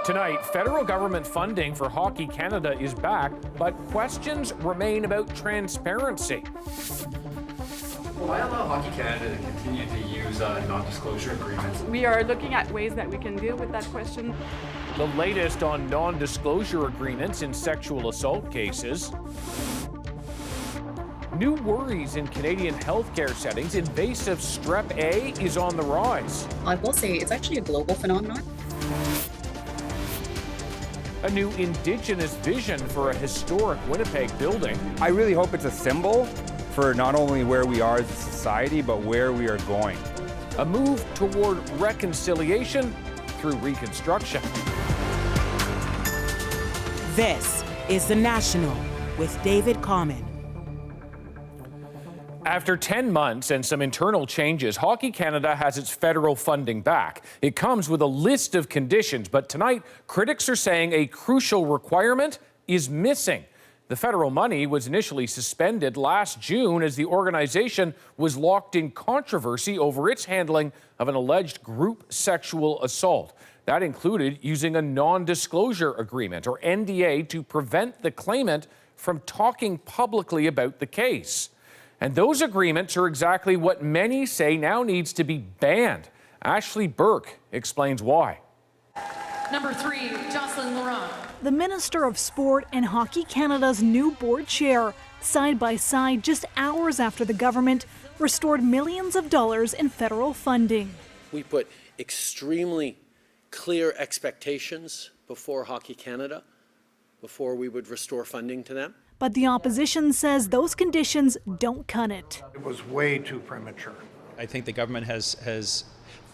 Tonight, federal government funding for Hockey Canada is back, but questions remain about transparency. Why allow Hockey Canada to continue to use non-disclosure agreements? We are looking at ways that we can deal with that question. The latest on non-disclosure agreements in sexual assault cases. New worries in Canadian healthcare settings. Invasive Strep A is on the rise. I will say it's actually a global phenomenon. A new Indigenous vision for a historic Winnipeg building. I really hope it's a symbol for not only where we are as a society, but where we are going. A move toward reconciliation through reconstruction. This is The National with David Common. After 10 months and some internal changes, Hockey Canada has its federal funding back. It comes with a list of conditions, but tonight, critics are saying a crucial requirement is missing. The federal money was initially suspended last June as the organization was locked in controversy over its handling of an alleged group sexual assault. That included using a non-disclosure agreement, or NDA, to prevent the claimant from talking publicly about the case. And those agreements are exactly what many say now needs to be banned. Ashley Burke explains why. Number 3, Jocelyn Laurent. The Minister of Sport and Hockey Canada's new board chair, side by side just hours after the government restored millions of dollars in federal funding. We put extremely clear expectations before Hockey Canada, before we would restore funding to them. But the opposition says those conditions don't cut it. It was way too premature. I think the government has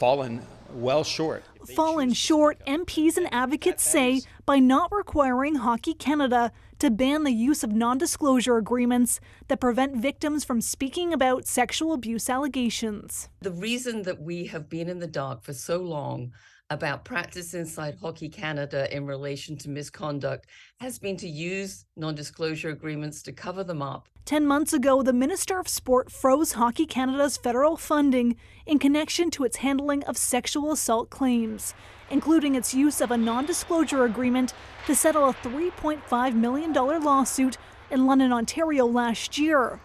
fallen well short. Fallen short, MPs and advocates say, by not requiring Hockey Canada to ban the use of non-disclosure agreements that prevent victims from speaking about sexual abuse allegations. The reason that we have been in the dark for so long about practice inside Hockey Canada in relation to misconduct has been to use non-disclosure agreements to cover them up. 10 months ago, the Minister of Sport froze Hockey Canada's federal funding in connection to its handling of sexual assault claims, including its use of a non-disclosure agreement to settle a $3.5 million lawsuit in London, Ontario last year.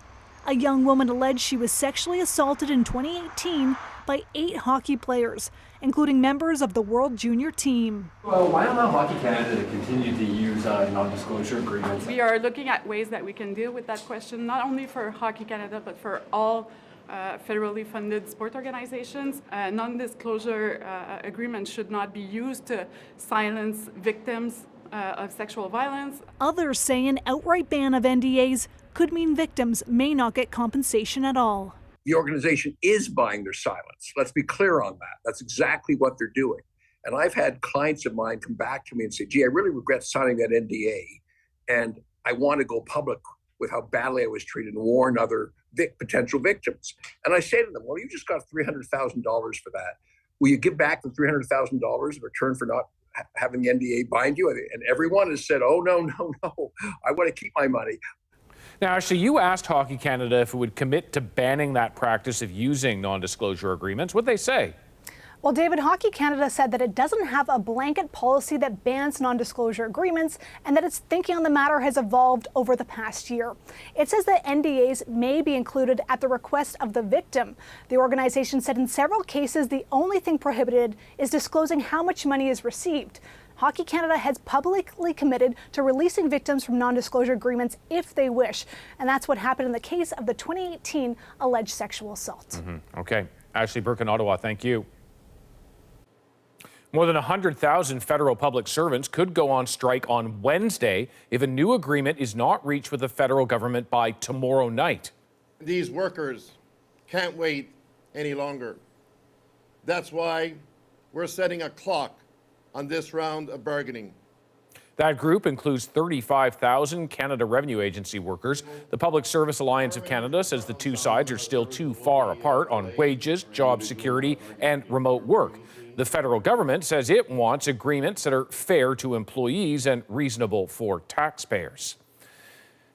A young woman alleged she was sexually assaulted in 2018 by 8 hockey players, including members of the World Junior team. Well, why allow Hockey Canada to continue to use non-disclosure agreements? We are looking at ways that we can deal with that question, not only for Hockey Canada, but for all federally funded sport organizations. Non-disclosure agreements should not be used to silence victims of sexual violence. Others say an outright ban of NDAs could mean victims may not get compensation at all. The organization is buying their silence. Let's be clear on that. That's exactly what they're doing. And I've had clients of mine come back to me and say, gee, I really regret signing that NDA. And I want to go public with how badly I was treated and warn other potential victims. And I say to them, well, you just got $300,000 for that. Will you give back the $300,000 in return for not having the NDA bind you? And everyone has said, oh, no, I want to keep my money. Now, Ashley, you asked Hockey Canada if it would commit to banning that practice of using non-disclosure agreements. What'd they say? Well, David, Hockey Canada said that it doesn't have a blanket policy that bans non-disclosure agreements and that its thinking on the matter has evolved over the past year. It says that NDAs may be included at the request of the victim. The organization said in several cases the only thing prohibited is disclosing how much money is received. Hockey Canada has publicly committed to releasing victims from non-disclosure agreements if they wish. And that's what happened in the case of the 2018 alleged sexual assault. Okay. Ashley Burke in Ottawa, thank you. More than 100,000 federal public servants could go on strike on Wednesday if a new agreement is not reached with the federal government by tomorrow night. These workers can't wait any longer. That's why we're setting a clock on this round of bargaining. That group includes 35,000 Canada Revenue Agency workers. The Public Service Alliance of Canada says the two sides are still too far apart on wages, job security, and remote work. The federal government says it wants agreements that are fair to employees and reasonable for taxpayers.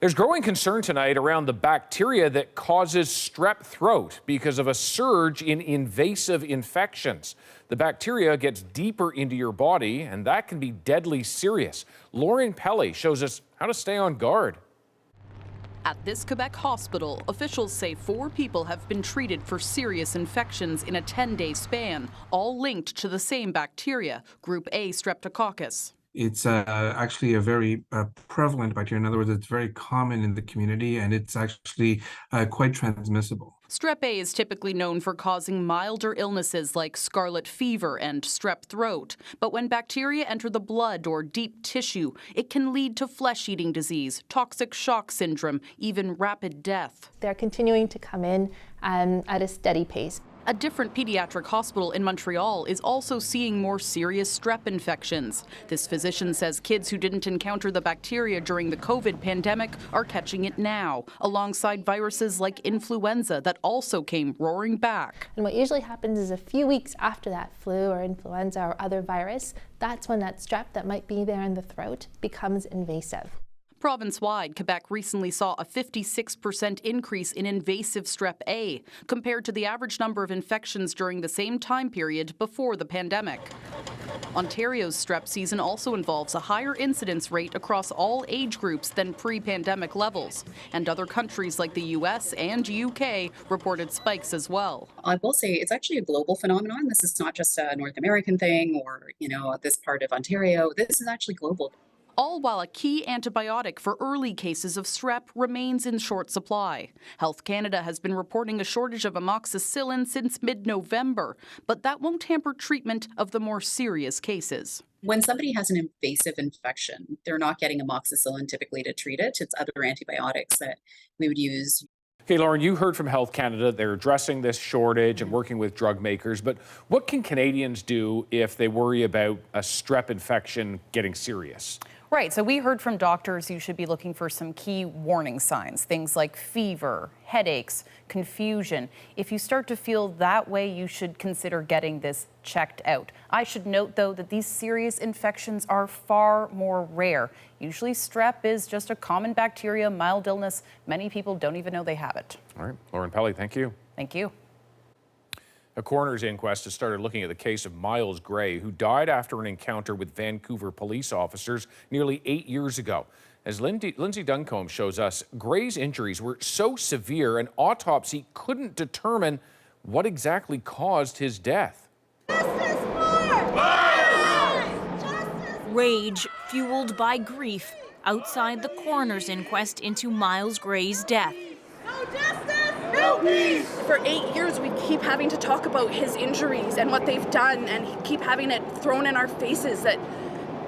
There's growing concern tonight around the bacteria that causes strep throat because of a surge in invasive infections. The bacteria gets deeper into your body, and that can be deadly serious. Lauren Pelly shows us how to stay on guard. At this Quebec hospital, officials say 4 people have been treated for serious infections in a 10-day span, all linked to the same bacteria, group A streptococcus. It's actually a very prevalent bacteria. In other words, it's very common in the community, and it's actually quite transmissible. Strep A is typically known for causing milder illnesses like scarlet fever and strep throat. But when bacteria enter the blood or deep tissue, it can lead to flesh-eating disease, toxic shock syndrome, even rapid death. They're continuing to come in at a steady pace. A different pediatric hospital in Montreal is also seeing more serious strep infections. This physician says kids who didn't encounter the bacteria during the COVID pandemic are catching it now, alongside viruses like influenza that also came roaring back. And what usually happens is a few weeks after that flu or influenza or other virus, that's when that strep that might be there in the throat becomes invasive. Province-wide, Quebec recently saw a 56% increase in invasive strep A, compared to the average number of infections during the same time period before the pandemic. Ontario's strep season also involves a higher incidence rate across all age groups than pre-pandemic levels, and other countries like the US and UK reported spikes as well. I will say it's actually a global phenomenon. This is not just a North American thing or, this part of Ontario. This is actually global. All while a key antibiotic for early cases of strep remains in short supply. Health Canada has been reporting a shortage of amoxicillin since mid-November, but that won't hamper treatment of the more serious cases. When somebody has an invasive infection, they're not getting amoxicillin typically to treat it. It's other antibiotics that we would use. Okay, Lauren, you heard from Health Canada. They're addressing this shortage and working with drug makers. But what can Canadians do if they worry about a strep infection getting serious? Right, so we heard from doctors you should be looking for some key warning signs, things like fever, headaches, confusion. If you start to feel that way, you should consider getting this checked out. I should note, though, that these serious infections are far more rare. Usually strep is just a common bacteria, mild illness. Many people don't even know they have it. All right, Lauren Pelly, thank you. Thank you. A coroner's inquest has started looking at the case of Myles Gray, who died after an encounter with Vancouver police officers nearly 8 years ago. As Lindsay Duncombe shows us, Gray's injuries were so severe an autopsy couldn't determine what exactly caused his death. Rage fueled by grief outside the coroner's inquest into Myles Gray's death. No justice! Help me! For 8 years, we keep having to talk about his injuries and what they've done, and keep having it thrown in our faces that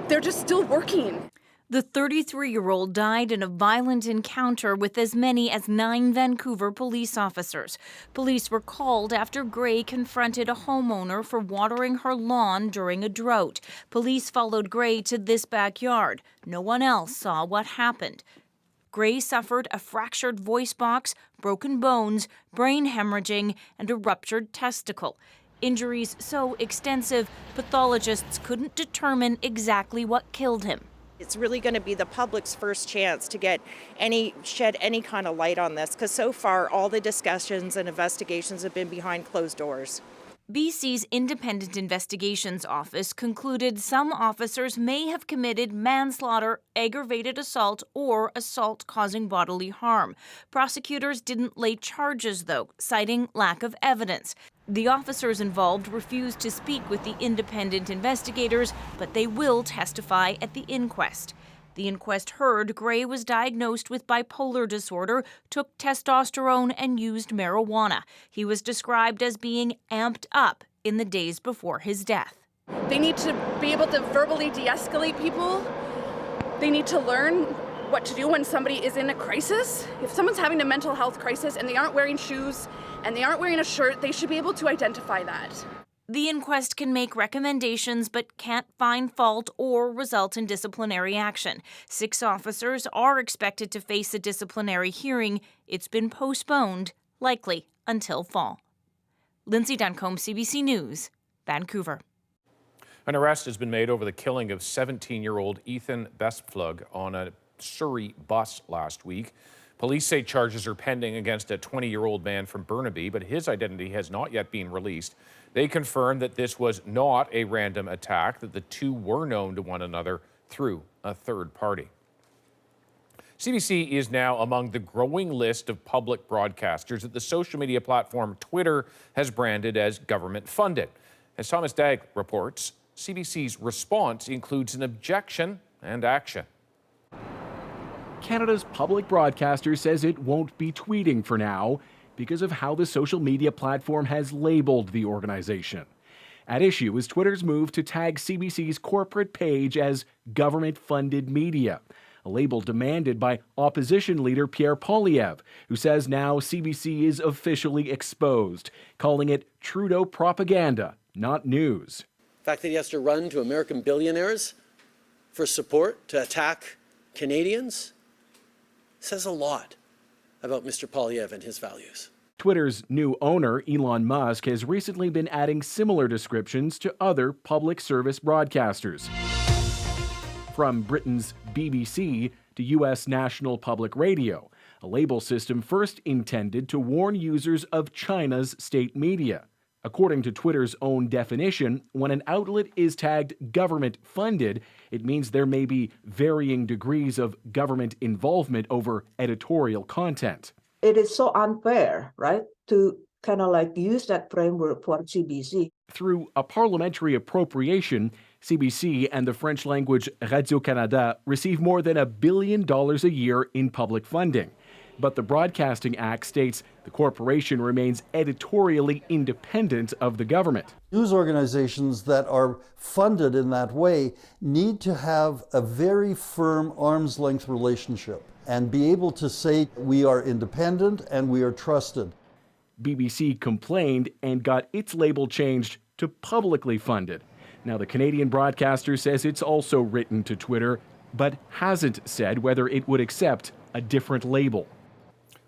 they're just still working. The 33-year-old died in a violent encounter with as many as 9 Vancouver police officers. Police were called after Gray confronted a homeowner for watering her lawn during a drought. Police followed Gray to this backyard. No one else saw what happened. Gray suffered a fractured voice box, broken bones, brain hemorrhaging, and a ruptured testicle. Injuries so extensive, pathologists couldn't determine exactly what killed him. It's really going to be the public's first chance to shed any kind of light on this, because so far all the discussions and investigations have been behind closed doors. BC's Independent Investigations Office concluded some officers may have committed manslaughter, aggravated assault, or assault causing bodily harm. Prosecutors didn't lay charges, though, citing lack of evidence. The officers involved refused to speak with the independent investigators, but they will testify at the inquest. The inquest heard Gray was diagnosed with bipolar disorder, took testosterone, and used marijuana. He was described as being amped up in the days before his death. They need to be able to verbally de-escalate people. They need to learn what to do when somebody is in a crisis. If someone's having a mental health crisis and they aren't wearing shoes and they aren't wearing a shirt, they should be able to identify that. The inquest can make recommendations but can't find fault or result in disciplinary action. 6 officers are expected to face a disciplinary hearing. It's been postponed, likely until fall. Lindsay Duncombe, CBC News, Vancouver. An arrest has been made over the killing of 17-year-old Ethan Bestplug on a Surrey bus last week. Police say charges are pending against a 20-year-old man from Burnaby, but his identity has not yet been released. They confirmed that this was not a random attack, that the two were known to one another through a third party. CBC is now among the growing list of public broadcasters that the social media platform Twitter has branded as government-funded. As Thomas Dagg reports, CBC's response includes an objection and action. Canada's public broadcaster says it won't be tweeting for now because of how the social media platform has labeled the organization. At issue is Twitter's move to tag CBC's corporate page as government-funded media, a label demanded by opposition leader Pierre Poilievre, who says now CBC is officially exposed, calling it Trudeau propaganda, not news. The fact that he has to run to American billionaires for support to attack Canadians says a lot about Mr. Poilievre and his values. Twitter's new owner, Elon Musk, has recently been adding similar descriptions to other public service broadcasters. From Britain's BBC to U.S. National Public Radio, a label system first intended to warn users of China's state media. According to Twitter's own definition, when an outlet is tagged government-funded, it means there may be varying degrees of government involvement over editorial content. It is so unfair, right, to kind of like use that framework for CBC. Through a parliamentary appropriation, CBC and the French-language Radio-Canada receive more than $1 billion a year in public funding. But the Broadcasting Act states the corporation remains editorially independent of the government. News organizations that are funded in that way need to have a very firm arm's length relationship and be able to say we are independent and we are trusted. BBC complained and got its label changed to publicly funded. Now the Canadian broadcaster says it's also written to Twitter, but hasn't said whether it would accept a different label.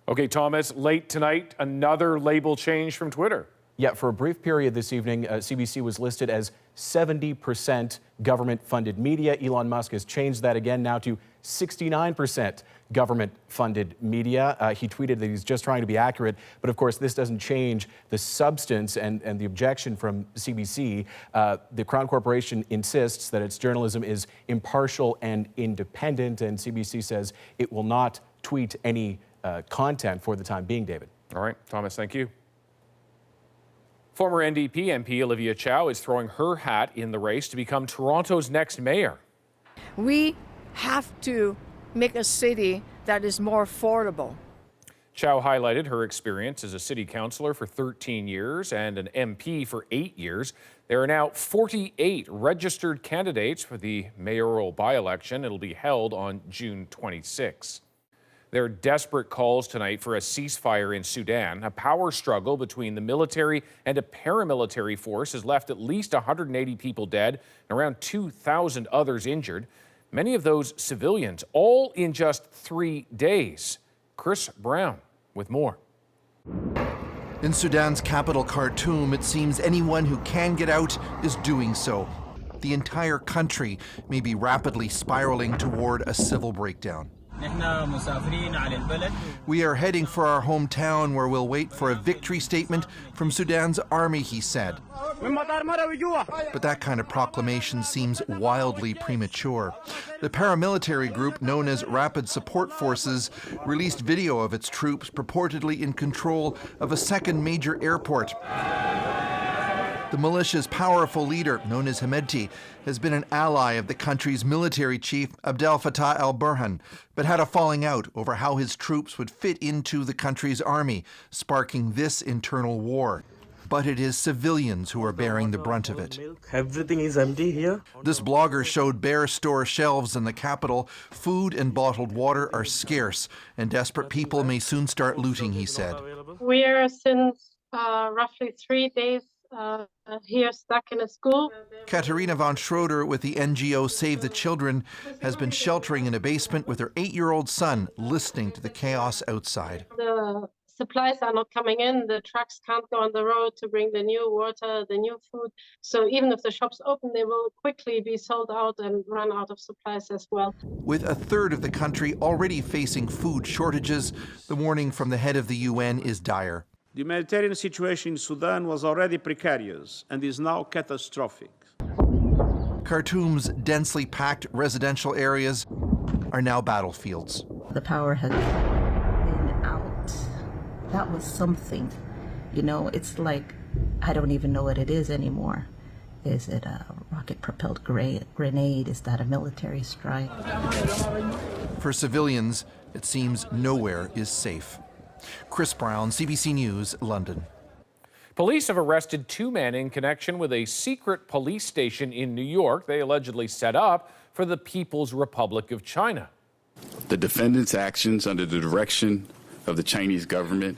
Okay, Thomas, late tonight, another label change from Twitter. Yeah, for a brief period this evening, CBC was listed as 70% government-funded media. Elon Musk has changed that again now to 69% government-funded media. He tweeted that he's just trying to be accurate, but of course this doesn't change the substance and the objection from CBC. The Crown Corporation insists that its journalism is impartial and independent, and CBC says it will not tweet any content for the time being, David. All right, Thomas, thank you. Former NDP MP Olivia Chow is throwing her hat in the race to become Toronto's next mayor. We have to make a city that is more affordable. Chow highlighted her experience as a city councillor for 13 years and an MP for 8 years. There are now 48 registered candidates for the mayoral by-election. It'll be held on June 26. There are desperate calls tonight for a ceasefire in Sudan. A power struggle between the military and a paramilitary force has left at least 180 people dead and around 2,000 others injured. Many of those civilians, all in just 3 days. Chris Brown with more. In Sudan's capital, Khartoum, it seems anyone who can get out is doing so. The entire country may be rapidly spiraling toward a civil breakdown. We are heading for our hometown where we'll wait for a victory statement from Sudan's army, he said. But that kind of proclamation seems wildly premature. The paramilitary group known as Rapid Support Forces released video of its troops purportedly in control of a second major airport. The militia's powerful leader, known as Hemedti, has been an ally of the country's military chief, Abdel Fattah al-Burhan, but had a falling out over how his troops would fit into the country's army, sparking this internal war. But it is civilians who are bearing the brunt of it. Everything is empty here. This blogger showed bare store shelves in the capital. Food and bottled water are scarce, and desperate people may soon start looting, he said. We are since roughly 3 days here stuck in a school. Katerina von Schroeder with the NGO Save the Children has been sheltering in a basement with her 8-year-old son, listening to the chaos outside. The supplies are not coming in. The trucks can't go on the road to bring the new water, the new food. So even if the shops open, they will quickly be sold out and run out of supplies as well. With a third of the country already facing food shortages, the warning from the head of the UN is dire. The humanitarian situation in Sudan was already precarious and is now catastrophic. Khartoum's densely packed residential areas are now battlefields. The power has been out. That was something. You know, it's like, I don't even know what it is anymore. Is it a rocket-propelled grenade? Is that a military strike? For civilians, it seems nowhere is safe. Chris Brown, CBC News, London. Police have arrested 2 men in connection with a secret police station in New York they allegedly set up for the People's Republic of China. The defendants' actions under the direction of the Chinese government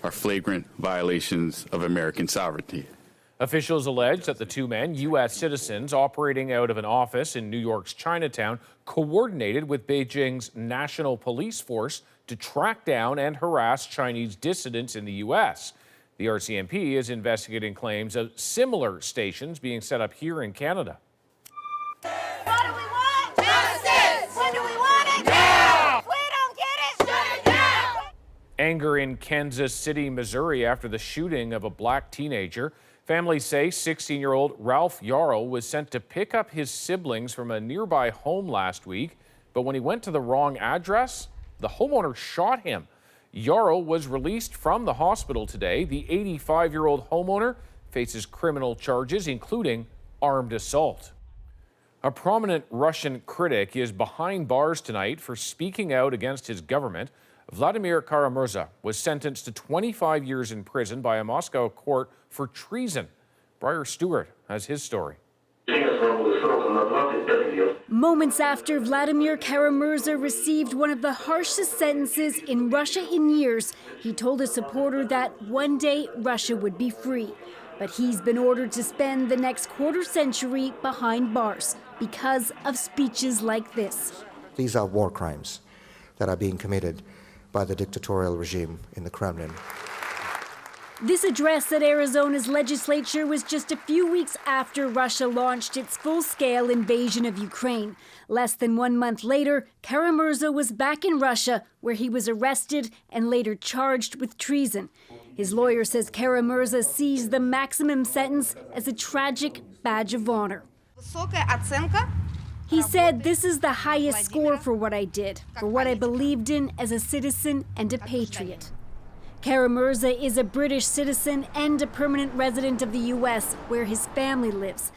are flagrant violations of American sovereignty. Officials allege that the 2 men, U.S. citizens operating out of an office in New York's Chinatown, coordinated with Beijing's National Police Force to track down and harass Chinese dissidents in the U.S. The RCMP is investigating claims of similar stations being set up here in Canada. What do we want? Justice! When do we want it? Now! If we don't get it, shut it down! Anger in Kansas City, Missouri after the shooting of a black teenager. Families say 16-year-old Ralph Yarrow was sent to pick up his siblings from a nearby home last week, but when he went to the wrong address, the homeowner shot him. Yarrow was released from the hospital today. The 85-year-old homeowner faces criminal charges, including armed assault. A prominent Russian critic is behind bars tonight for speaking out against his government. Vladimir Kara-Murza was sentenced to 25 years in prison by a Moscow court for treason. Briar Stewart has his story. Moments after Vladimir Kara-Murza received one of the harshest sentences in Russia in years, he told a supporter that one day Russia would be free. But he's been ordered to spend the next quarter century behind bars because of speeches like this. These are war crimes that are being committed by the dictatorial regime in the Kremlin. This address at Arizona's legislature was just a few weeks after Russia launched its full-scale invasion of Ukraine. Less than 1 month later, Kara-Murza was back in Russia, where he was arrested and later charged with treason. His lawyer says Kara-Murza sees the maximum sentence as a tragic badge of honor. He said, "This is the highest score for what I did, for what I believed in as a citizen and a patriot." Kara-Murza is a British citizen and a permanent resident of the U.S., where his family lives.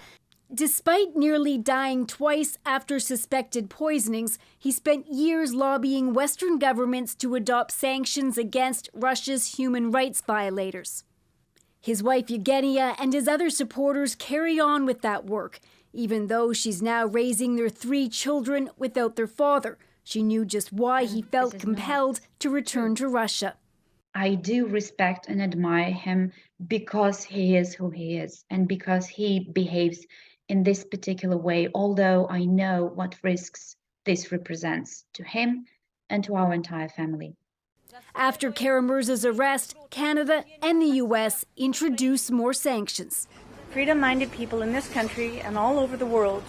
Despite nearly dying twice after suspected poisonings, he spent years lobbying Western governments to adopt sanctions against Russia's human rights violators. His wife Yevgenia and his other supporters carry on with that work, even though she's now raising their 3 children without their father. She knew just why he felt compelled to return to Russia. I do respect and admire him because he is who he is and because he behaves in this particular way, although I know what risks this represents to him and to our entire family. After Kara-Murza's arrest, Canada and the U.S. introduced more sanctions. Freedom-minded people in this country and all over the world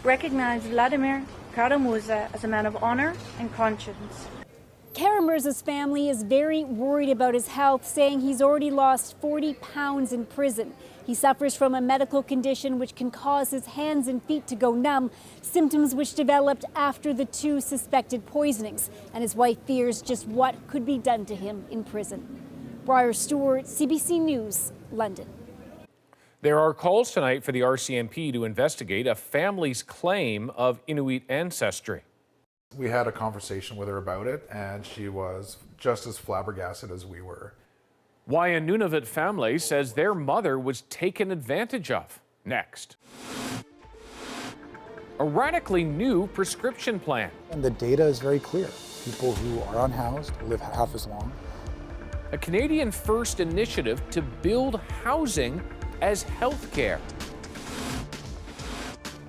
recognize Vladimir Kara-Murza as a man of honor and conscience. Kara-Murza's family is very worried about his health, saying he's already lost 40 pounds in prison. He suffers from a medical condition which can cause his hands and feet to go numb, symptoms which developed after the 2 suspected poisonings. And his wife fears just what could be done to him in prison. Briar Stewart, CBC News, London. There are calls tonight for the RCMP to investigate a family's claim of Inuit ancestry. We had a conversation with her about it, and she was just as flabbergasted as we were. Why a Nunavut family says their mother was taken advantage of. Next. A radically new prescription plan. And the data is very clear. People who are unhoused live half as long. A Canadian first initiative to build housing as healthcare.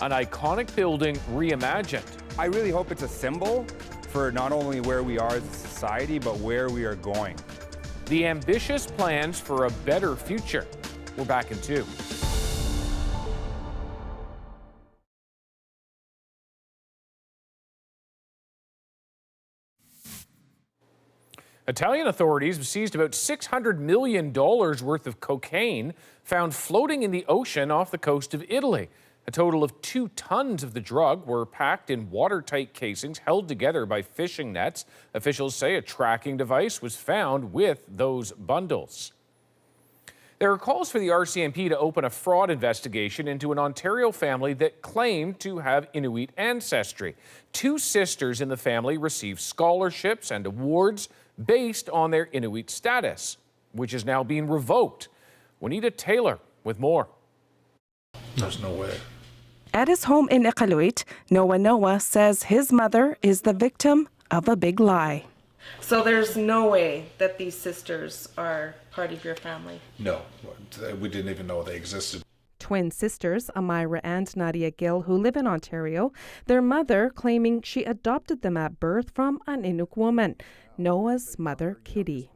An iconic building reimagined. I really hope it's a symbol for not only where we are as a society, but where we are going. the ambitious plans for a better future. We're back in 2. Italian authorities have seized about $600 million worth of cocaine found floating in the ocean off the coast of Italy. A total of 2 tons of the drug were packed in watertight casings held together by fishing nets. Officials say a tracking device was found with those bundles. There are calls for the RCMP to open a fraud investigation into an Ontario family that claimed to have Inuit ancestry. 2 sisters in the family received scholarships and awards based on their Inuit status, which is now being revoked. Juanita Taylor with more. There's no way. At his home in Iqaluit, Noah says his mother is the victim of a big lie. So there's no way that these sisters are part of your family? No, we didn't even know they existed. Twin sisters, Amira and Nadia Gill, who live in Ontario, their mother claiming she adopted them at birth from an Inuit woman, Noah's mother, Kitty.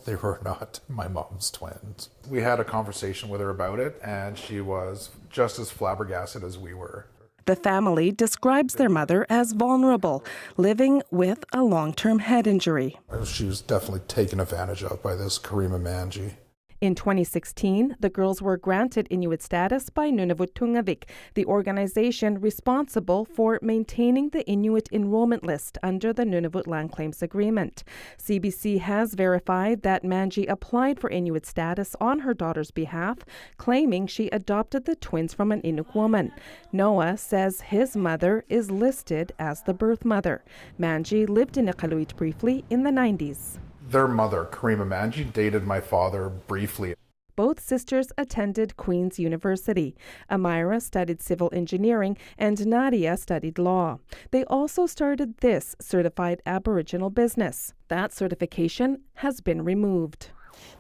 They were not my mom's twins. We had a conversation with her about it, and she was just as flabbergasted as we were. The family describes their mother as vulnerable, living with a long-term head injury. She was definitely taken advantage of by this Kara-Murza. In 2016, the girls were granted Inuit status by Nunavut Tungavik, the organization responsible for maintaining the Inuit enrollment list under the Nunavut Land Claims Agreement. CBC has verified that Manji applied for Inuit status on her daughter's behalf, claiming she adopted the twins from an Inuk woman. Noah says his mother is listed as the birth mother. Manji lived in Iqaluit briefly in the 90s. Their mother, Kara-Murza, dated my father briefly. Both sisters attended Queen's University. Amira studied civil engineering and Nadia studied law. They also started this certified Aboriginal business. That certification has been removed.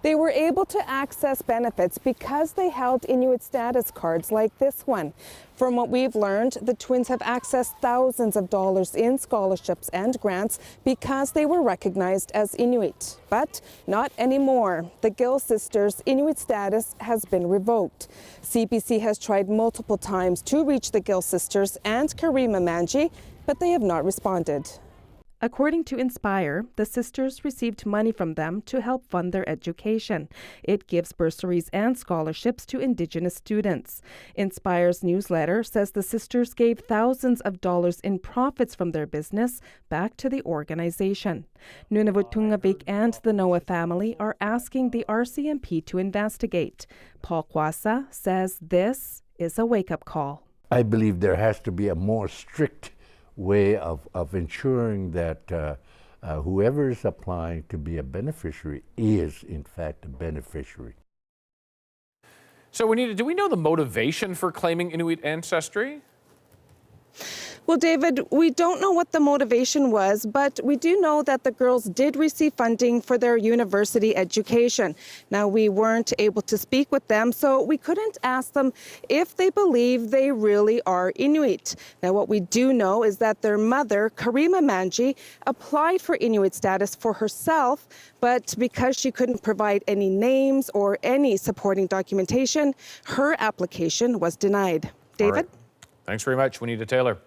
They were able to access benefits because they held Inuit status cards like this one. From what we've learned, the twins have accessed thousands of dollars in scholarships and grants because they were recognized as Inuit. But not anymore. The Gill sisters' Inuit status has been revoked. CBC has tried multiple times to reach the Gill sisters and Kara-Murza, but they have not responded. According to Inspire, the sisters received money from them to help fund their education. It gives bursaries and scholarships to Indigenous students. Inspire's newsletter says the sisters gave thousands of dollars in profits from their business back to the organization. Nunavut Tungavik and the Noah family are asking the RCMP to investigate. Paul Kwasa says this is a wake-up call. I believe there has to be a more strict way of ensuring that whoever is applying to be a beneficiary is in fact a beneficiary. So do we know the motivation for claiming Inuit ancestry? Well, David, we don't know what the motivation was, but we do know that the girls did receive funding for their university education. Now, we weren't able to speak with them, so we couldn't ask them if they believe they really are Inuit. Now, what we do know is that their mother, Kara-Murza, applied for Inuit status for herself, but because she couldn't provide any names or any supporting documentation, her application was denied. David? Right. Thanks very much, Juanita Taylor.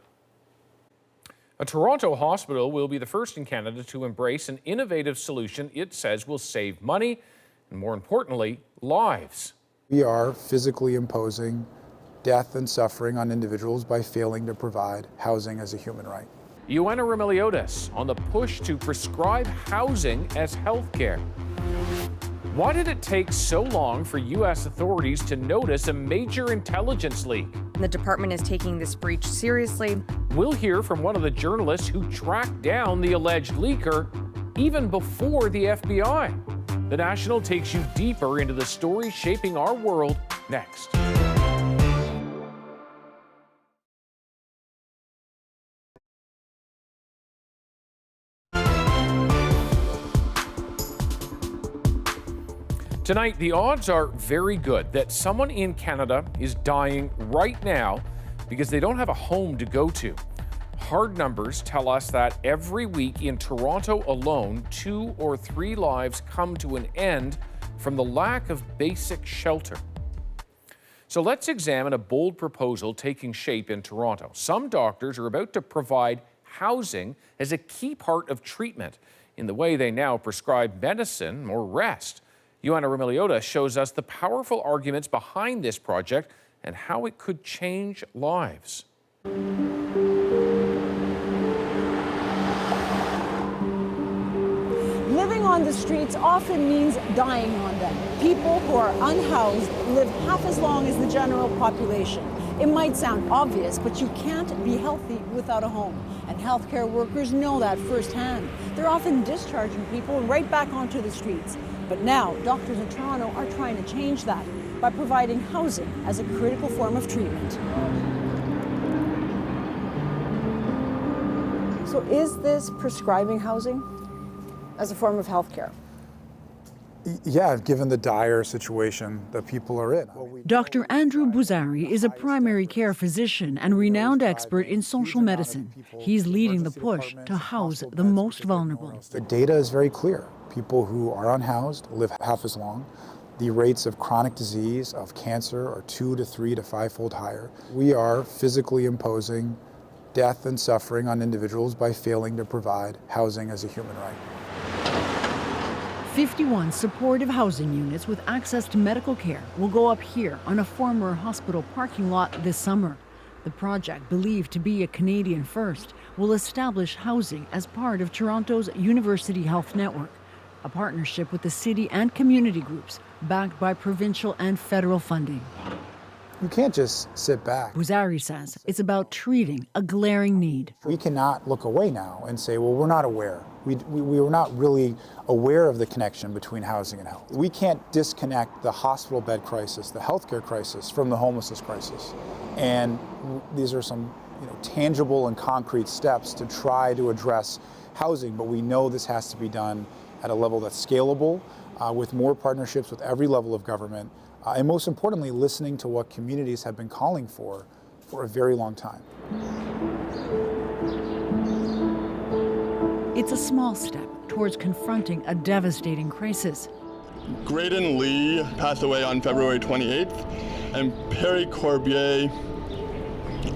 A Toronto hospital will be the first in Canada to embrace an innovative solution it says will save money and, more importantly, lives. We are physically imposing death and suffering on individuals by failing to provide housing as a human right. Ioana Remiliotis on the push to prescribe housing as health care. Why did it take so long for U.S. authorities to notice a major intelligence leak? The department is taking this breach seriously. We'll hear from one of the journalists who tracked down the alleged leaker even before the FBI. The National takes you deeper into the stories shaping our world next. Tonight, the odds are very good that someone in Canada is dying right now because they don't have a home to go to. hard numbers tell us that every week in Toronto alone, 2 or 3 lives come to an end from the lack of basic shelter. So let's examine a bold proposal taking shape in Toronto. Some doctors are about to provide housing as a key part of treatment in the way they now prescribe medicine or rest. Ioana Remiliota shows us the powerful arguments behind this project and how it could change lives. Living on the streets often means dying on them. People who are unhoused live half as long as the general population. It might sound obvious, but you can't be healthy without a home. And healthcare workers know that firsthand. They're often discharging people right back onto the streets. But now, doctors in Toronto are trying to change that by providing housing as a critical form of treatment. So is this prescribing housing as a form of health care? Yeah, given the dire situation that people are in. Dr. Andrew Buzari is a primary care physician and renowned expert in social medicine. He's leading the push to house the most vulnerable. The data is very clear. People who are unhoused live half as long. The rates of chronic disease, of cancer, are 2 to 3 to 5-fold higher. We are physically imposing death and suffering on individuals by failing to provide housing as a human right. 51 supportive housing units with access to medical care will go up here on a former hospital parking lot this summer. The project, believed to be a Canadian first, will establish housing as part of Toronto's University Health Network, a partnership with the city and community groups, backed by provincial and federal funding. You can't just sit back. Buzari says it's about treating a glaring need. We cannot look away now and say, well, we're not aware. We were not really aware of the connection between housing and health. We can't disconnect the hospital bed crisis, the healthcare crisis, from the homelessness crisis. And these are some tangible and concrete steps to try to address housing, but we know this has to be done at a level that's scalable, with more partnerships with every level of government, and most importantly, listening to what communities have been calling for a very long time. It's a small step towards confronting a devastating crisis. Graydon Lee passed away on February 28th, and Perry Corbier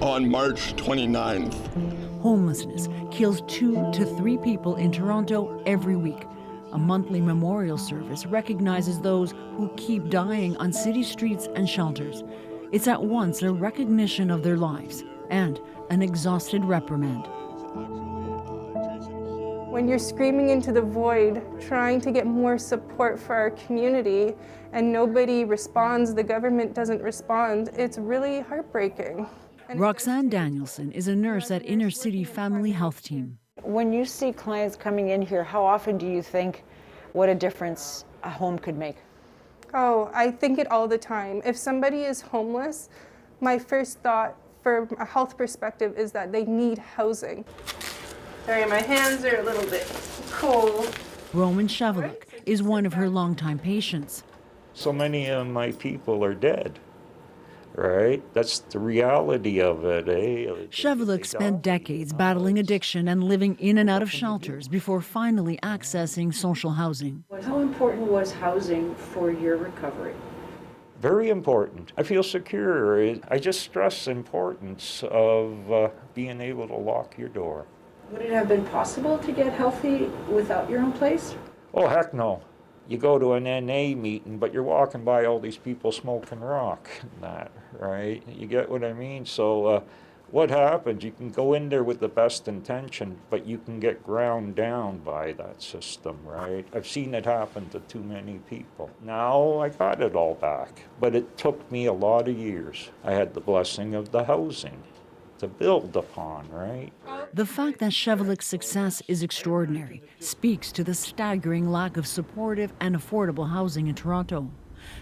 on March 29th. Homelessness kills 2 to 3 people in Toronto every week. A monthly memorial service recognizes those who keep dying on city streets and shelters. It's at once a recognition of their lives and an exhausted reprimand. When you're screaming into the void, trying to get more support for our community, and nobody responds, the government doesn't respond, it's really heartbreaking. Roxanne Danielson is a nurse at Inner City Family Health Team. When you see clients coming in here, how often do you think what a difference a home could make? Oh, I think it all the time. If somebody is homeless, my first thought from a health perspective is that they need housing. Sorry, my hands are a little bit cold. Roman Chevelik is one of her longtime patients. So many of my people are dead. Right? That's the reality of it, eh? Chevelik spent decades battling addiction and living in and out of shelters before finally accessing social housing. How important was housing for your recovery? Very important. I feel secure. I just stress the importance of being able to lock your door. Would it have been possible to get healthy without your own place? Oh, heck no. You go to an NA meeting, but you're walking by all these people smoking rock and that, right? You get what I mean? So what happens? You can go in there with the best intention, but you can get ground down by that system, right? I've seen it happen to too many people. Now I got it all back, but it took me a lot of years. I had the blessing of the housing to build upon, right? The fact that Chevelik's success is extraordinary speaks to the staggering lack of supportive and affordable housing in Toronto.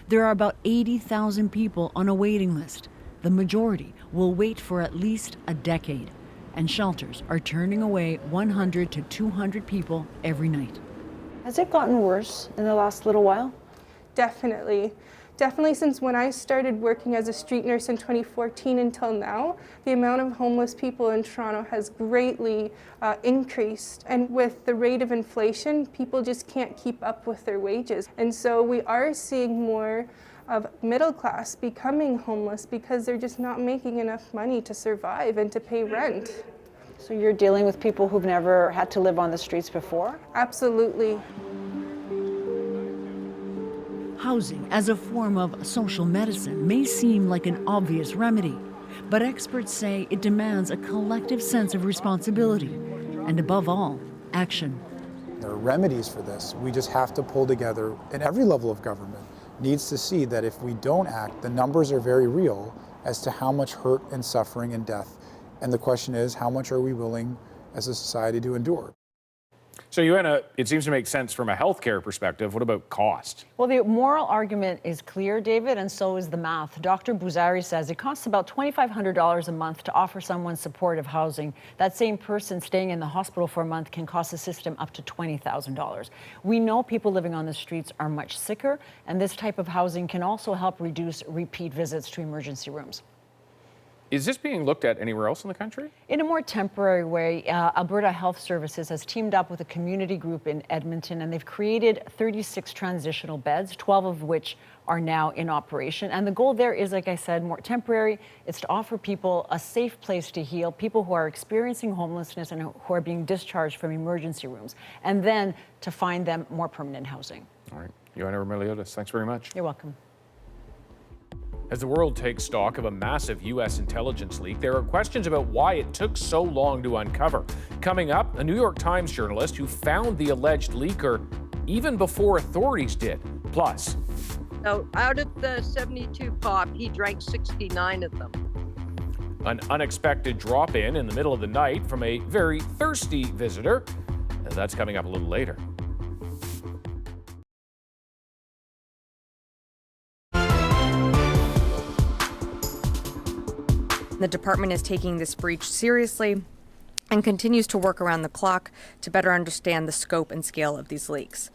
There are about 80,000 people on a waiting list. The majority will wait for at least a decade, and shelters are turning away 100 to 200 people every night. Has it gotten worse in the last little while? Definitely. Definitely since when I started working as a street nurse in 2014 until now, the amount of homeless people in Toronto has greatly increased. And with the rate of inflation, people just can't keep up with their wages. And so we are seeing more of middle class becoming homeless because they're just not making enough money to survive and to pay rent. So you're dealing with people who've never had to live on the streets before? Absolutely. Housing as a form of social medicine may seem like an obvious remedy, but experts say it demands a collective sense of responsibility and, above all, action. There are remedies for this. We just have to pull together, and every level of government needs to see that if we don't act, the numbers are very real as to how much hurt and suffering and death. And the question is, how much are we willing as a society to endure? So, Joanna, it seems to make sense from a healthcare perspective. What about cost? Well, the moral argument is clear, David, and so is the math. Dr. Bouzari says it costs about $2,500 a month to offer someone supportive housing. That same person staying in the hospital for a month can cost the system up to $20,000. We know people living on the streets are much sicker, and this type of housing can also help reduce repeat visits to emergency rooms. Is this being looked at anywhere else in the country? In a more temporary way, Alberta Health Services has teamed up with a community group in Edmonton, and they've created 36 transitional beds, 12 of which are now in operation. And the goal there is, like I said, more temporary. It's to offer people a safe place to heal, people who are experiencing homelessness and who are being discharged from emergency rooms, and then to find them more permanent housing. All right. Joanna Romeliotis, thanks very much. You're welcome. As the world takes stock of a massive U.S. intelligence leak, there are questions about why it took so long to uncover. Coming up, a New York Times journalist who found the alleged leaker even before authorities did. Plus, so out of the 72 pop, he drank 69 of them. An unexpected drop-in the middle of the night from a very thirsty visitor. That's coming up a little later. The department is taking this breach seriously and continues to work around the clock to better understand the scope and scale of these leaks.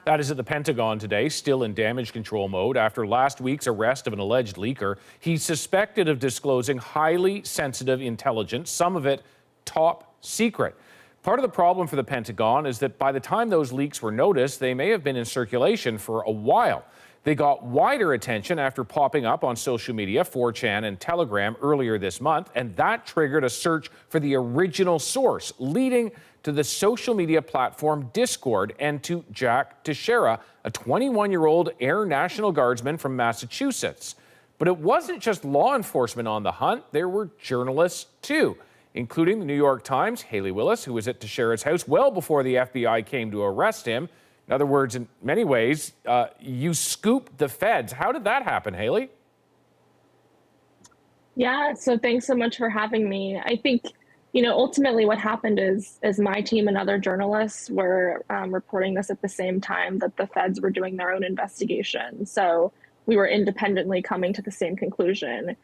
That is at the Pentagon today, still in damage control mode after last week's arrest of an alleged leaker. He's suspected of disclosing highly sensitive intelligence, some of it top secret. Part of the problem for the Pentagon is that by the time those leaks were noticed, they may have been in circulation for a while. They got wider attention after popping up on social media, 4chan and Telegram earlier this month, and that triggered a search for the original source, leading to the social media platform Discord and to Jack Teixeira, a 21-year-old Air National Guardsman from Massachusetts. But it wasn't just law enforcement on the hunt, there were journalists too, including the New York Times' Haley Willis, who was at Teixeira's house well before the FBI came to arrest him. In other words, in many ways, you scooped the feds. How did that happen, Haley? Yeah, so thanks so much for having me. I think, ultimately what happened is my team and other journalists were reporting this at the same time that the feds were doing their own investigation. So we were independently coming to the same conclusion.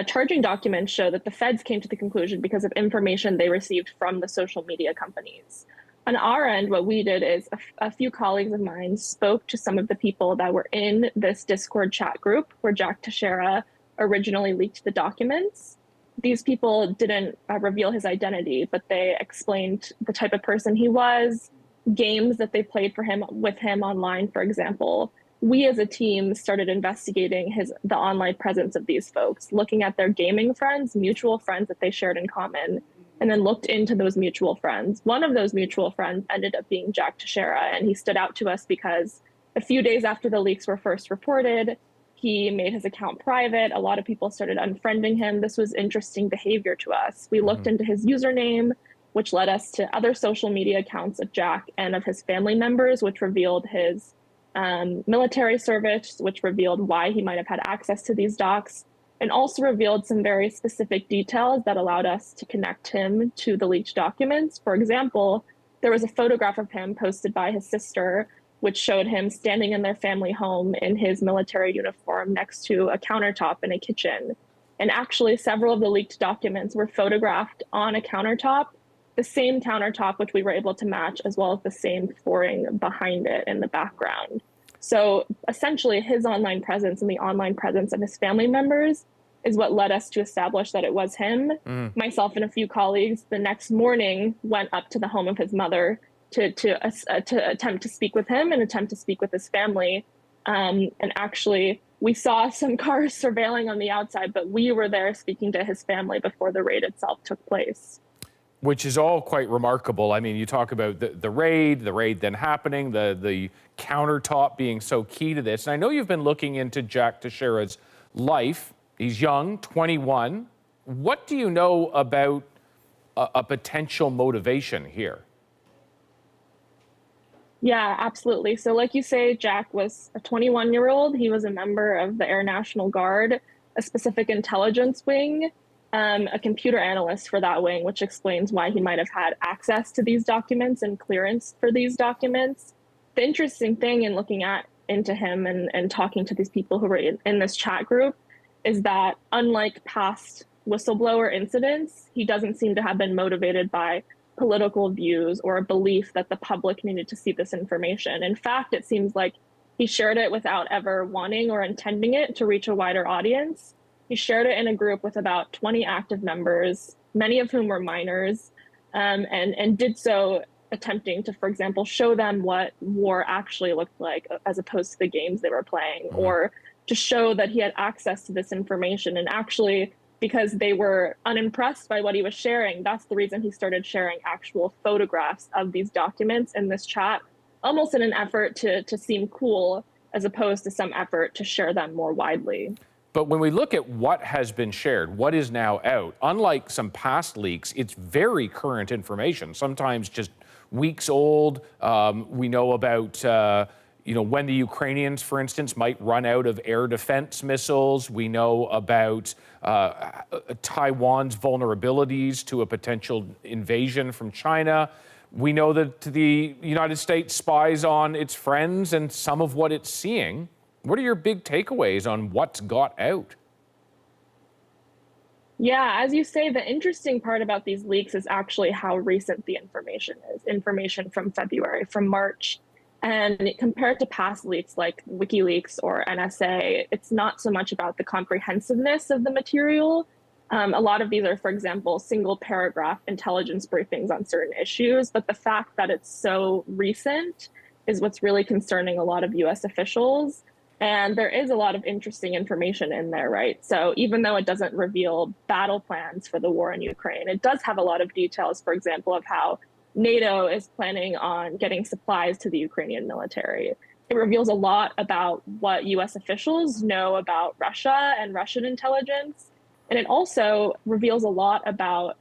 Charging documents show that the feds came to the conclusion because of information they received from the social media companies. On our end, what we did is a few colleagues of mine spoke to some of the people that were in this Discord chat group where Jack Teixeira originally leaked the documents. These people didn't reveal his identity, but they explained the type of person he was, games that they played with him online, for example. We as a team started investigating the online presence of these folks, looking at their gaming friends, mutual friends that they shared in common, and then looked into those mutual friends. One of those mutual friends ended up being Jack Teixeira, and he stood out to us because a few days after the leaks were first reported, he made his account private. A lot of people started unfriending him. This was interesting behavior to us. We looked into his username, which led us to other social media accounts of Jack and of his family members, which revealed his military service, which revealed why he might have had access to these docs, and also revealed some very specific details that allowed us to connect him to the leaked documents. For example, there was a photograph of him posted by his sister, which showed him standing in their family home in his military uniform next to a countertop in a kitchen. And actually, several of the leaked documents were photographed on a countertop, the same countertop which we were able to match, as well as the same flooring behind it in the background. So essentially, his online presence and the online presence of his family members is what led us to establish that it was him. Myself and a few colleagues the next morning went up to the home of his mother to attempt to speak with him and attempt to speak with his family. And actually, we saw some cars surveilling on the outside, but we were there speaking to his family before the raid itself took place. Which is all quite remarkable. I mean, you talk about the raid then happening, the countertop being so key to this. And I know you've been looking into Jack Teixeira's life. He's young, 21. What do you know about a potential motivation here? Yeah, absolutely. So like you say, Jack was a 21-year-old. He was a member of the Air National Guard, a specific intelligence wing, a computer analyst for that wing, which explains why he might have had access to these documents and clearance for these documents. The interesting thing in looking into him and talking to these people who were in this chat group is that unlike past whistleblower incidents, he doesn't seem to have been motivated by political views or a belief that the public needed to see this information. In fact, it seems like he shared it without ever wanting or intending it to reach a wider audience. He shared it in a group with about 20 active members, many of whom were minors, and did so attempting to, for example, show them what war actually looked like as opposed to the games they were playing, or to show that he had access to this information. And actually, because they were unimpressed by what he was sharing, that's the reason he started sharing actual photographs of these documents in this chat, almost in an effort to seem cool, as opposed to some effort to share them more widely. But when we look at what has been shared, what is now out, unlike some past leaks, it's very current information, sometimes just weeks old. We know about when the Ukrainians, for instance, might run out of air defense missiles. We know about Taiwan's vulnerabilities to a potential invasion from China. We know that the United States spies on its friends and some of what it's seeing. What are your big takeaways on what's got out? Yeah, as you say, the interesting part about these leaks is actually how recent the information is. Information from February, from March. And compared to past leaks like WikiLeaks or NSA, it's not so much about the comprehensiveness of the material. A lot of these are, for example, single paragraph intelligence briefings on certain issues. But the fact that it's so recent is what's really concerning a lot of US officials. And there is a lot of interesting information in there, right? So even though it doesn't reveal battle plans for the war in Ukraine, it does have a lot of details, for example, of how NATO is planning on getting supplies to the Ukrainian military. It reveals a lot about what US officials know about Russia and Russian intelligence. And it also reveals a lot about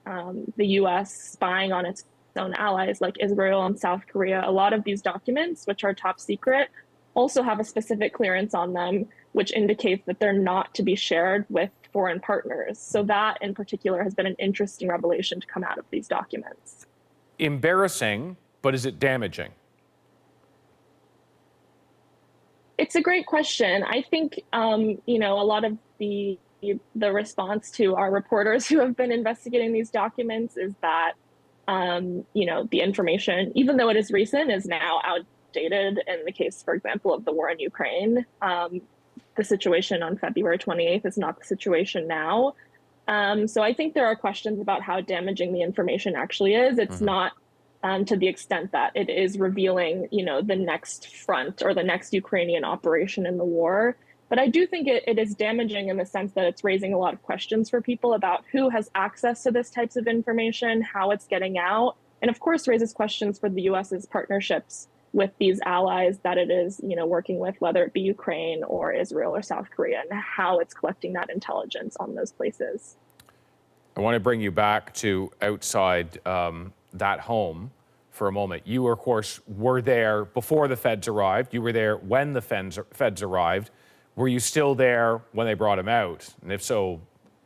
the US spying on its own allies like Israel and South Korea. A lot of these documents, which are top secret, also have a specific clearance on them, which indicates that they're not to be shared with foreign partners. So that in particular has been an interesting revelation to come out of these documents. Embarrassing, but is it damaging? It's a great question. I think, a lot of the response to our reporters who have been investigating these documents is that, the information, even though it is recent, is now outdated in the case, for example, of the war in Ukraine. The situation on February 28th is not the situation now. So I think there are questions about how damaging the information actually is. It's not to the extent that it is revealing, the next front or the next Ukrainian operation in the war. But I do think it is damaging in the sense that it's raising a lot of questions for people about who has access to this types of information, how it's getting out, and of course raises questions for the US's partnerships with these allies that it is, working with, whether it be Ukraine or Israel or South Korea, and how it's collecting that intelligence on those places. I want to bring you back to outside that home for a moment. You, of course, were there before the feds arrived. You were there when the feds arrived. Were you still there when they brought him out? And if so,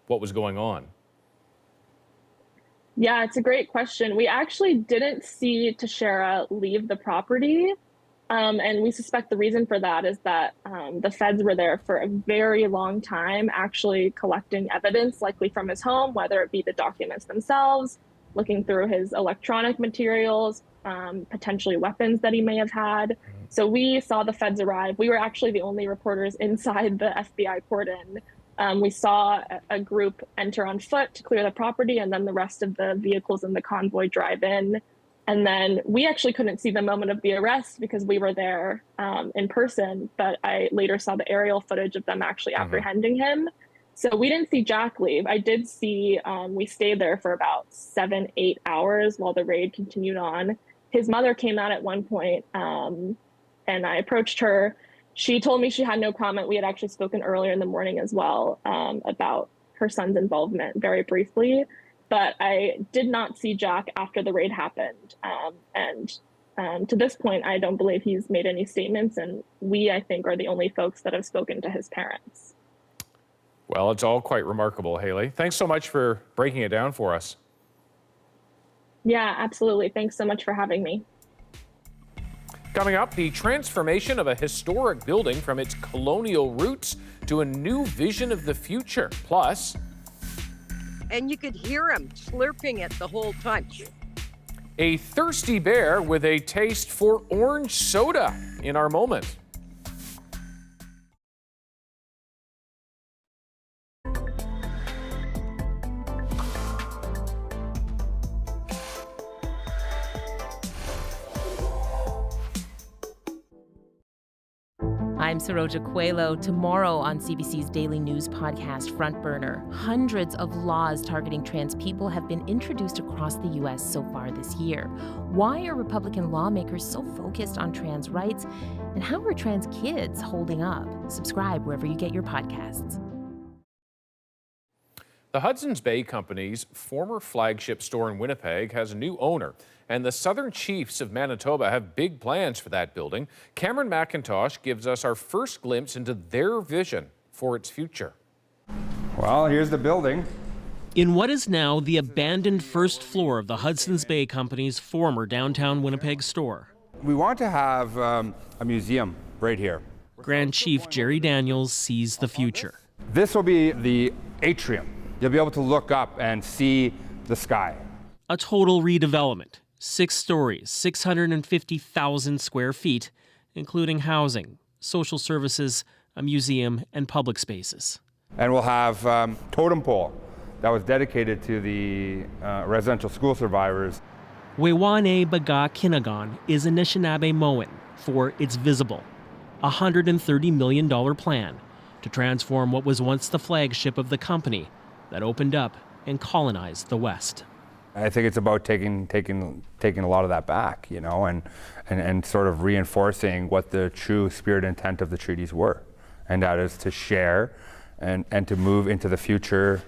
what was going on? Yeah, it's a great question. We actually didn't see Teixeira leave the property. And we suspect the reason for that is that the feds were there for a very long time, actually collecting evidence, likely from his home, whether it be the documents themselves, looking through his electronic materials, potentially weapons that he may have had. So we saw the feds arrive. We were actually the only reporters inside the FBI cordon. We saw a group enter on foot to clear the property, and then the rest of the vehicles in the convoy drive in. And then we actually couldn't see the moment of the arrest because we were there in person, but I later saw the aerial footage of them actually apprehending him. So we didn't see Jack leave. I did see, we stayed there for about 7-8 hours while the raid continued on. His mother came out at one point, and I approached her. She told me she had no comment. We had actually spoken earlier in the morning as well about her son's involvement very briefly. But I did not see Jack after the raid happened. To this point, I don't believe he's made any statements. And we, I think, are the only folks that have spoken to his parents. Well, it's all quite remarkable, Haley. Thanks so much for breaking it down for us. Yeah, absolutely. Thanks so much for having me. Coming up, the transformation of a historic building from its colonial roots to a new vision of the future. Plus, and you could hear him slurping it the whole time. a thirsty bear with a taste for orange soda in our moment. I'm Saroja Coelho. Tomorrow on CBC's daily news podcast, Front Burner, hundreds of laws targeting trans people have been introduced across the U.S. so far this year. Why are Republican lawmakers so focused on trans rights? And how are trans kids holding up? Subscribe wherever you get your podcasts. The Hudson's Bay Company's former flagship store in Winnipeg has a new owner, and the Southern Chiefs of Manitoba have big plans for that building. Cameron McIntosh gives us our first glimpse into their vision for its future. Well, here's the building. In what is now the abandoned first floor of the Hudson's Bay Company's former downtown Winnipeg store. We want to have a museum right here. Grand Chief Jerry Daniels sees the future. This will be the atrium. You'll be able to look up and see the sky. A total redevelopment. 6 stories, 650,000 square feet, including housing, social services, a museum, and public spaces. And we'll have totem pole that was dedicated to the residential school survivors. Wewane Baga Kinagan is Anishinaabe-Moan for It's Visible, a $130 million plan to transform what was once the flagship of the company that opened up and colonized the West. I think it's about taking a lot of that back, you know, and sort of reinforcing what the true spirit and intent of the treaties were, and that is to share and to move into the future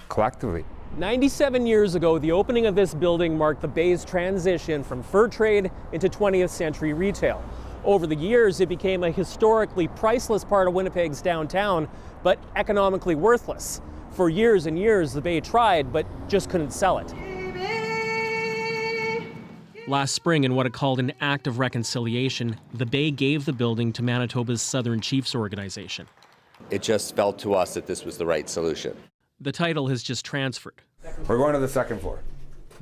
collectively. 97 years ago, the opening of this building marked the Bay's transition from fur trade into 20th century retail. Over the years, it became a historically priceless part of Winnipeg's downtown, but economically worthless. For years and years, the Bay tried, but just couldn't sell it. Last spring, in what it called an act of reconciliation, the Bay gave the building to Manitoba's Southern Chiefs organization. It just felt to us that this was the right solution. The title has just transferred. We're going to the second floor.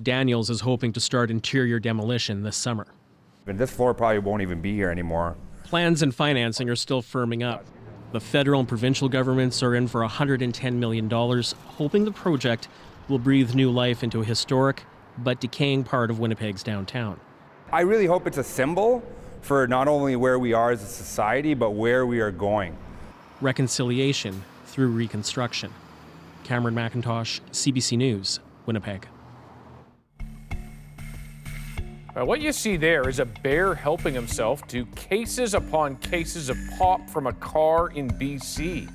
Daniels is hoping to start interior demolition this summer. And this floor probably won't even be here anymore. Plans and financing are still firming up. The federal and provincial governments are in for $110 million, hoping the project will breathe new life into a historic but decaying part of Winnipeg's downtown. I really hope it's a symbol for not only where we are as a society, but where we are going. Reconciliation through reconstruction. Cameron McIntosh, CBC News, Winnipeg. What you see there is a bear helping himself to cases upon cases of pop from a car in BC.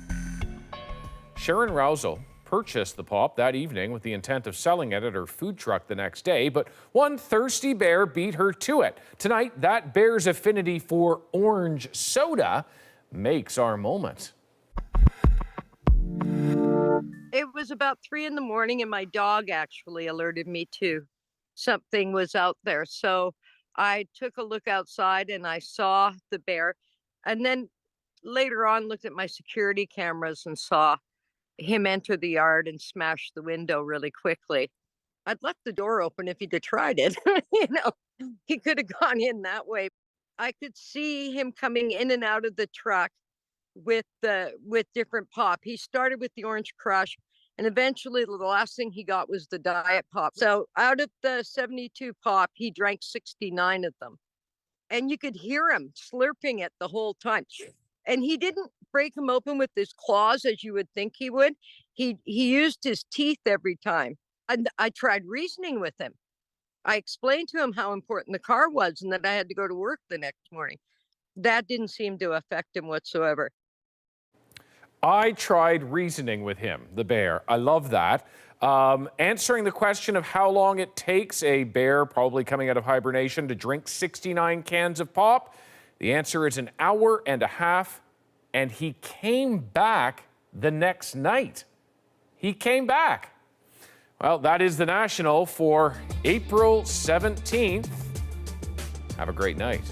Sharon Rousel purchased the pop that evening with the intent of selling it at her food truck the next day, but one thirsty bear beat her to it. Tonight, that bear's affinity for orange soda makes our moment. It was about 3 a.m, and my dog actually alerted me to something was out there. So I took a look outside and I saw the bear, and then later on looked at my security cameras and saw him enter the yard and smash the window really quickly. I'd left the door open if he'd have tried it. You know, he could have gone in that way. I could see him coming in and out of the truck with different pop. He started with the Orange Crush, and eventually the last thing he got was the Diet Pop. So out of the 72 pop, he drank 69 of them. And you could hear him slurping it the whole time. And he didn't break them open with his claws as you would think he would. He used his teeth every time. And I tried reasoning with him. I explained to him how important the car was and that I had to go to work the next morning. That didn't seem to affect him whatsoever. I tried reasoning with him, the bear. I love that. Answering the question of how long it takes a bear, probably coming out of hibernation, to drink 69 cans of pop, the answer is an hour and a half, and he came back the next night. He came back. Well, that is the National for April 17th. Have a great night.